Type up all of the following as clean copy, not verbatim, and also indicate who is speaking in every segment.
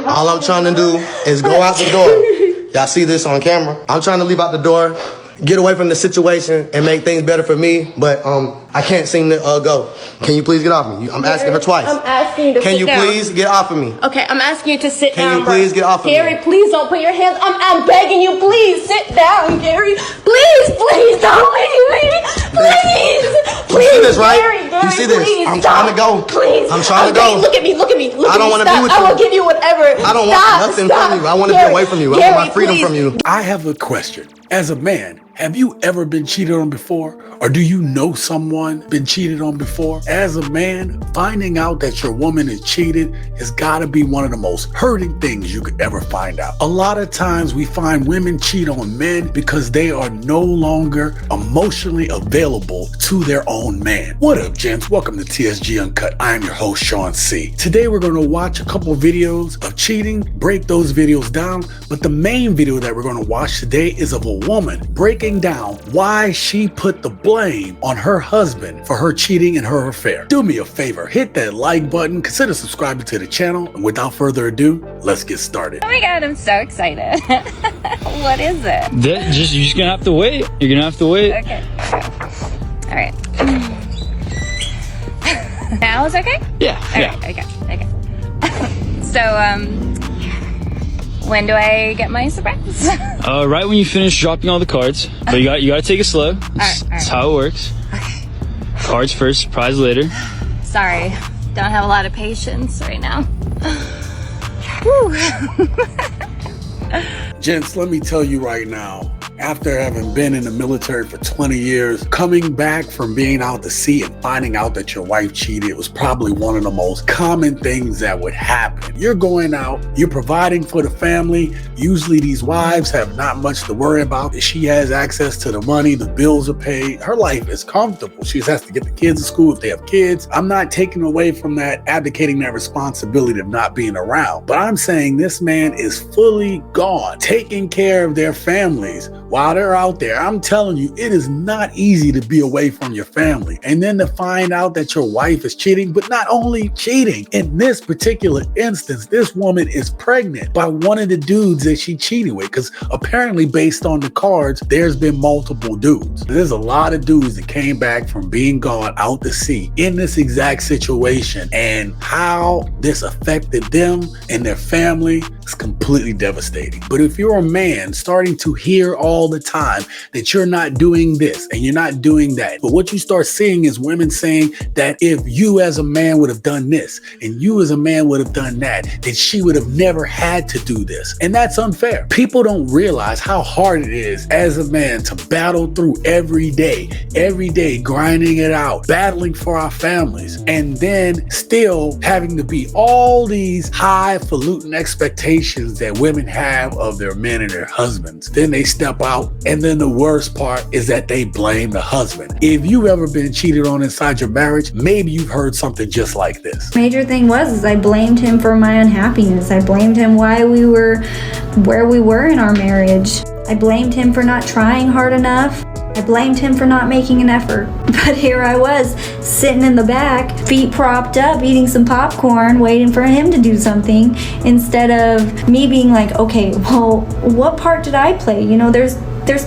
Speaker 1: All I'm trying to do is go out the door. Y'all see this on camera? I'm trying to leave out the door, get away from the situation and make things better for me, but I can't seem to go. Can you please get off me? I'm asking her twice.
Speaker 2: I'm asking you to sit down.
Speaker 1: Can you please get off of me?
Speaker 2: Okay, I'm asking you to sit down.
Speaker 1: Can you please get off of me?
Speaker 2: Gary, please don't put your hands. I'm begging you, please sit down, Gary. Please don't leave me. Please.
Speaker 1: You see this, right?
Speaker 2: Gary,
Speaker 1: You see this?
Speaker 2: please,
Speaker 1: I'm
Speaker 2: stop.
Speaker 1: trying to go.
Speaker 2: Please.
Speaker 1: I'm trying to go.
Speaker 2: Look at me. I
Speaker 1: don't want to be with you.
Speaker 2: I will give you whatever.
Speaker 1: I don't want nothing from you. I want to be away from you. I want my freedom from you.
Speaker 3: I have a question. As a man, have you ever been cheated on before? Or do you know someone been cheated on before? As a man, finding out that your woman is cheated has got to be one of the most hurting things you could ever find out. A lot of times we find women cheat on men because they are no longer emotionally available to their own man. What up, gents? Welcome to TSG Uncut. I am your host, Sean C. Today we're going to watch a couple of videos of cheating, break those videos down, but the main video that we're going to watch today is of a woman breaking down why she put the blame on her husband for her cheating and her affair. Do me a favor, hit that like button, consider subscribing to the channel, and without further ado, let's get started.
Speaker 4: Oh my god, I'm so excited. What is it?
Speaker 5: You're just gonna have to wait. You're gonna have to wait.
Speaker 4: Okay. All right. Now is okay?
Speaker 5: Yeah.
Speaker 4: Okay. So, when do I get my surprise?
Speaker 5: Right when you finish dropping all the cards, but you gotta take it slow. That's how it works.
Speaker 4: Okay.
Speaker 5: Cards first, surprise later.
Speaker 4: Sorry, don't have a lot of patience right now. Whew.
Speaker 3: Gents, let me tell you right now, after having been in the military for 20 years, coming back from being out to sea and finding out that your wife cheated was probably one of the most common things that would happen. You're going out, you're providing for the family. Usually these wives have not much to worry about. She has access to the money, the bills are paid. Her life is comfortable. She just has to get the kids to school if they have kids. I'm not taking away from that, abdicating that responsibility of not being around. But I'm saying this man is fully gone, taking care of their families while they're out there. I'm telling you, it is not easy to be away from your family. And then to find out that your wife is cheating, but not only cheating, in this particular instance, this woman is pregnant by one of the dudes that she cheated with. Because apparently based on the cards, there's been multiple dudes. There's a lot of dudes that came back from being gone out to sea in this exact situation, and how this affected them and their family is completely devastating. But if you're a man starting to hear all the time that you're not doing this and you're not doing that, but what you start seeing is women saying that if you as a man would have done this and you as a man would have done that, then she would have never had to do this. And that's unfair. People don't realize how hard it is as a man to battle through every day, grinding it out, battling for our families, and then still having to be all these highfalutin expectations that women have of their men and their husbands. Then they step out, and then the worst part is that they blame the husband. If you've ever been cheated on inside your marriage, maybe you've heard something just like this.
Speaker 6: Major thing was I blamed him for my unhappiness. I blamed him why we were where we were in our marriage. I blamed him for not trying hard enough. I blamed him for not making an effort. But here I was, sitting in the back, feet propped up, eating some popcorn, waiting for him to do something, instead of me being like, okay, well, what part did I play? You know, there's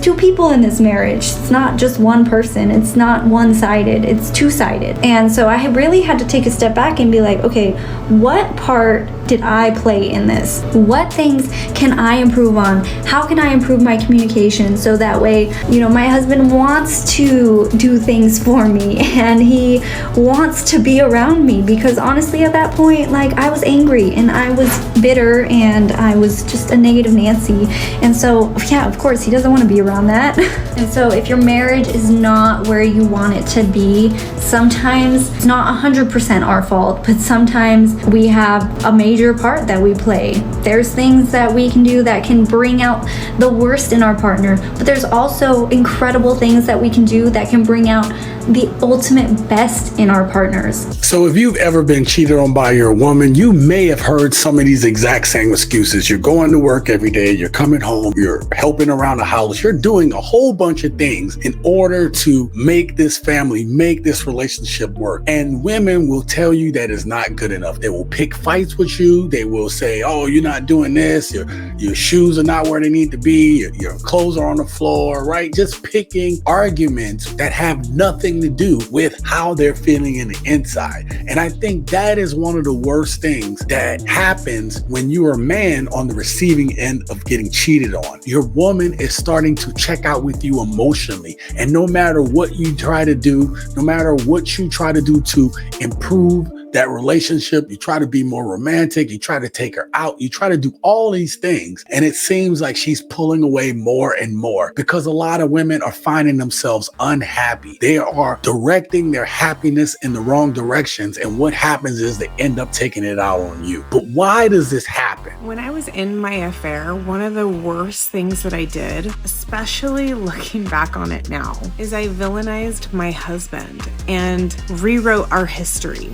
Speaker 6: two people in this marriage. It's not just one person. It's not one-sided. It's two-sided. And so I really had to take a step back and be like, okay, what part did I play in this? What things can I improve on? How can I improve my communication so that way, you know, my husband wants to do things for me and he wants to be around me, because honestly at that point, like, I was angry and I was bitter and I was just a negative Nancy. And so, yeah, of course, he doesn't want to be around that. And so if your marriage is not where you want it to be, sometimes it's not 100% our fault, but sometimes we have a major part that we play. There's things that we can do that can bring out the worst in our partner, but there's also incredible things that we can do that can bring out the ultimate best in our partners.
Speaker 3: So if you've ever been cheated on by your woman, you may have heard some of these exact same excuses. You're going to work every day, you're coming home, you're helping around the house, you're doing a whole bunch of things in order to make this family, make this relationship work. And women will tell you that it's not good enough. They will pick fights with you. They will say, oh, you're not doing this. Your shoes are not where they need to be. Your clothes are on the floor, right? Just picking arguments that have nothing to do with how they're feeling in the inside. And I think that is one of the worst things that happens when you are a man on the receiving end of getting cheated on. Your woman is starting to check out with you emotionally. And no matter what you try to do, no matter what you try to do to improve that relationship, you try to be more romantic, you try to take her out, you try to do all these things, and it seems like she's pulling away more and more because a lot of women are finding themselves unhappy. They are directing their happiness in the wrong directions, and what happens is they end up taking it out on you. But why does this happen?
Speaker 7: When I was in my affair, one of the worst things that I did, especially looking back on it now, is I villainized my husband and rewrote our history.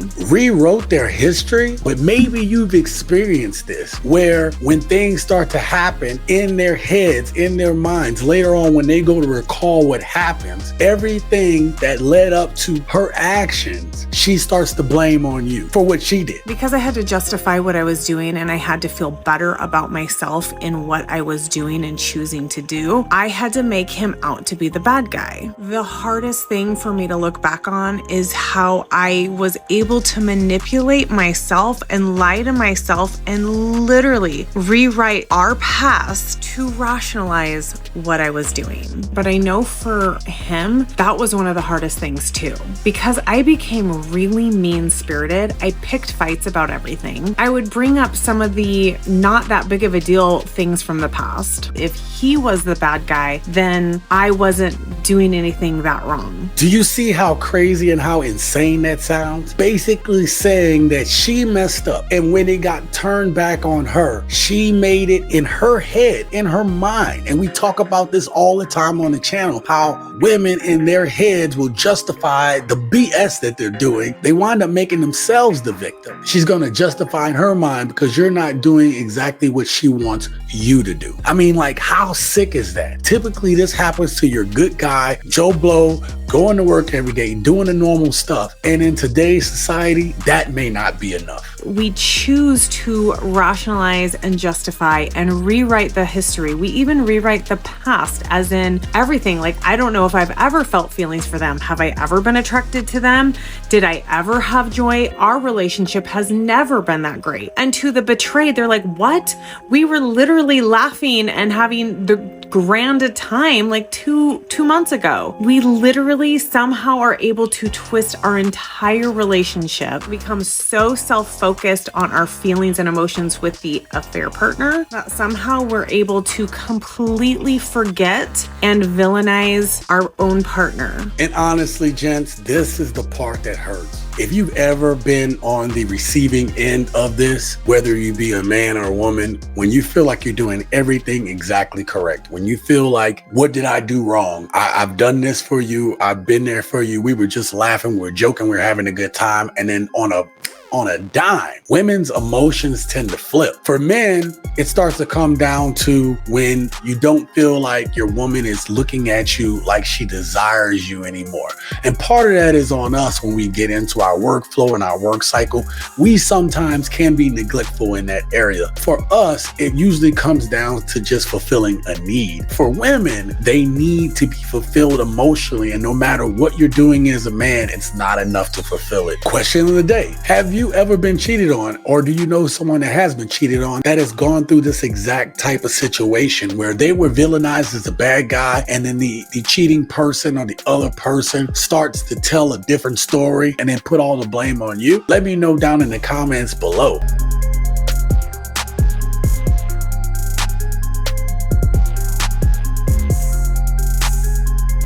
Speaker 3: Rewrote their history, but maybe you've experienced this where when things start to happen in their heads, in their minds, later on when they go to recall what happens, everything that led up to her actions, she starts to blame on you for what she did.
Speaker 7: Because I had to justify what I was doing and I had to feel better about myself in what I was doing and choosing to do, I had to make him out to be the bad guy. The hardest thing for me to look back on is how I was able to manipulate myself and lie to myself and literally rewrite our past to rationalize what I was doing. But I know for him, that was one of the hardest things too. Because I became really mean-spirited, I picked fights about everything. I would bring up some of the not that big of a deal things from the past. If he was the bad guy, then I wasn't doing anything that wrong.
Speaker 3: Do you see how crazy and how insane that sounds? Basically saying that she messed up, and when it got turned back on her, she made it in her head, in her mind. And we talk about this all the time on the channel, how women in their heads will justify the BS that they're doing. They wind up making themselves the victim. She's gonna justify in her mind because you're not doing exactly what she wants you to do. I mean, like, how sick is that? Typically this happens to your good guy, Joe Blow, going to work every day, doing the normal stuff. And in today's society, that may not be enough.
Speaker 7: We choose to rationalize and justify and rewrite the history. We even rewrite the past, as in everything. Like, I don't know if I've ever felt feelings for them. Have I ever been attracted to them? Did I ever have joy? Our relationship has never been that great. And to the betrayed, they're like, what? We were literally laughing and having the grandest time like two months ago. We literally somehow are able to twist our entire relationship, become so self-focused on our feelings and emotions with the affair partner that somehow we're able to completely forget and villainize our own partner.
Speaker 3: And honestly, gents, this is the part that hurts. If you've ever been on the receiving end of this, whether you be a man or a woman, when you feel like you're doing everything exactly correct, when you feel like, what did I do wrong? I've done this for you. I've been there for you. We were just laughing. We're joking. We're having a good time. And then on a dime, women's emotions tend to flip. For men, it starts to come down to when you don't feel like your woman is looking at you like she desires you anymore. And part of that is on us when we get into our workflow and our work cycle. We sometimes can be neglectful in that area. For us, it usually comes down to just fulfilling a need. For women, they need to be fulfilled emotionally, and no matter what you're doing as a man, it's not enough to fulfill it. Question of the day: have you ever been cheated on, or do you know someone that has been cheated on that has gone through this exact type of situation where they were villainized as a bad guy, and then the cheating person or the other person starts to tell a different story and then put all the blame on you? Let me know down in the comments below.